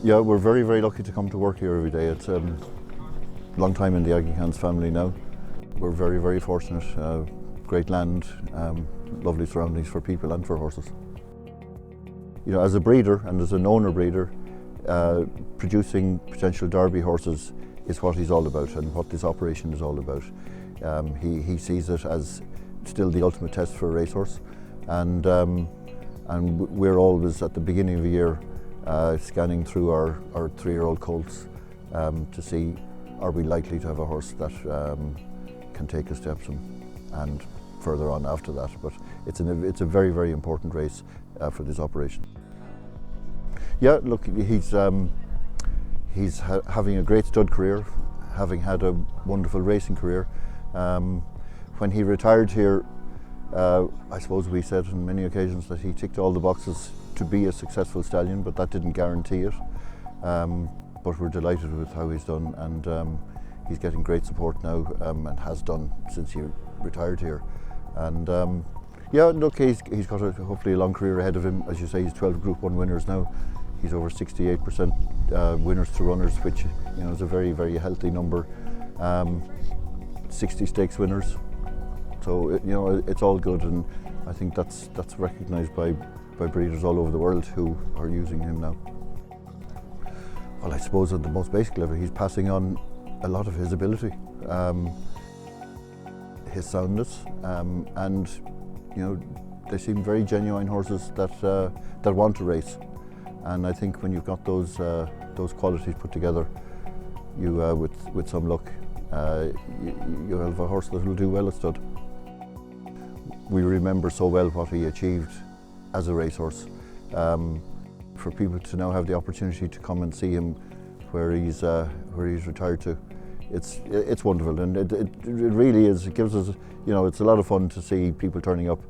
Yeah, we're very, very lucky to come to work here every day. It's a long time in the Agicans family now. We're very, very fortunate. Great land, lovely surroundings for people and for horses. You know, as a breeder and as an owner breeder, producing potential Derby horses is what he's all about and what this operation is all about. He sees it as still the ultimate test for a racehorse, and we're always at the beginning of the year scanning through our 3-year-old colts to see, are we likely to have a horse that can take us to Epsom and further on after that. But it's a very, very important race for this operation. Yeah, look, he's having a great stud career, having had a wonderful racing career. When he retired here, I suppose we said on many occasions that he ticked all the boxes to be a successful stallion, but that didn't guarantee it. But we're delighted with how he's done, and he's getting great support now, and has done since he retired here. And yeah, look, he's got hopefully a long career ahead of him. As you say, he's 12 Group 1 winners now. He's over 68% winners to runners, which, you know, is a very, very healthy number. 60 stakes winners. So you know, it's all good, and I think that's recognised by breeders all over the world who are using him now. Well, I suppose at the most basic level, he's passing on a lot of his ability, his soundness, and you know, they seem very genuine horses that want to race. And I think when you've got those qualities put together, you with some luck, you have a horse that will do well at stud. We remember so well what he achieved as a racehorse. For people to now have the opportunity to come and see him where he's retired to, it's wonderful, and it really is. It gives us, you know, it's a lot of fun to see people turning up.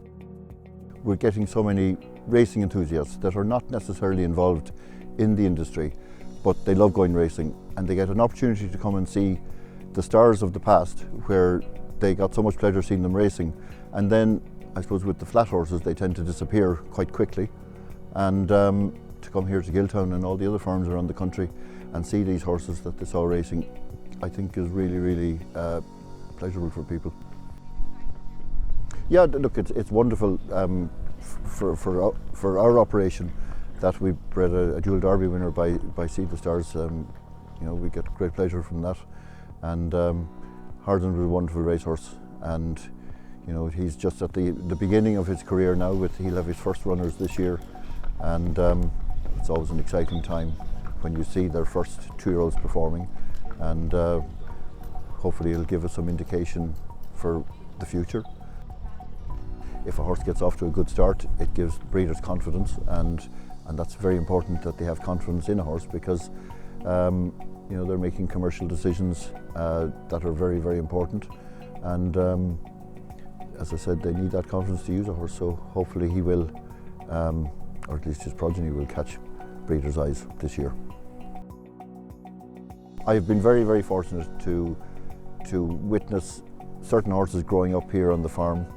We're getting so many racing enthusiasts that are not necessarily involved in the industry, but they love going racing, and they get an opportunity to come and see the stars of the past, where they got so much pleasure seeing them racing. And then, I suppose, with the flat horses, they tend to disappear quite quickly. And to come here to Gilltown and all the other farms around the country and see these horses that they saw racing, I think is really, really pleasurable for people. Yeah, look, it's wonderful for our operation that we bred a dual Derby winner by See the Stars. You know, we get great pleasure from that. And Harzand was a wonderful racehorse, and you know, he's just at the beginning of his career now. He'll have his first runners this year, and it's always an exciting time when you see their first 2-year-olds performing, and hopefully it'll give us some indication for the future. If a horse gets off to a good start, it gives breeders confidence, and that's very important, that they have confidence in a horse, because you know, they're making commercial decisions that are very, very important, and as I said, they need that confidence to use a horse. So hopefully he will, or at least his progeny will, catch breeders' eyes this year. I have been very, very fortunate to witness certain horses growing up here on the farm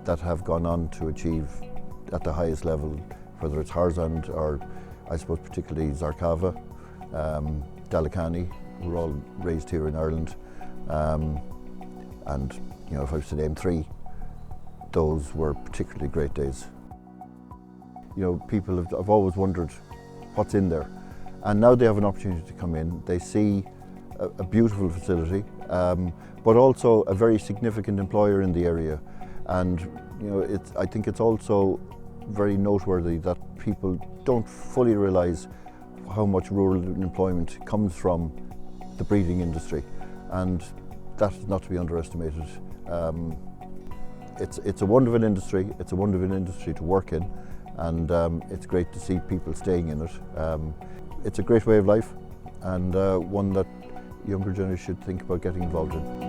that have gone on to achieve at the highest level, whether it's Harzand or, I suppose, particularly Zarkava, Dalakhani, who were all raised here in Ireland. And you know, if I was to name 3, those were particularly great days. You know, people have always wondered what's in there, and now they have an opportunity to come in. They see a beautiful facility, but also a very significant employer in the area. And you know, I think it's also very noteworthy that people don't fully realise how much rural employment comes from the breeding industry, and that is not to be underestimated. It's a wonderful industry. It's a wonderful industry to work in, and it's great to see people staying in it. It's a great way of life, and one that younger generations should think about getting involved in.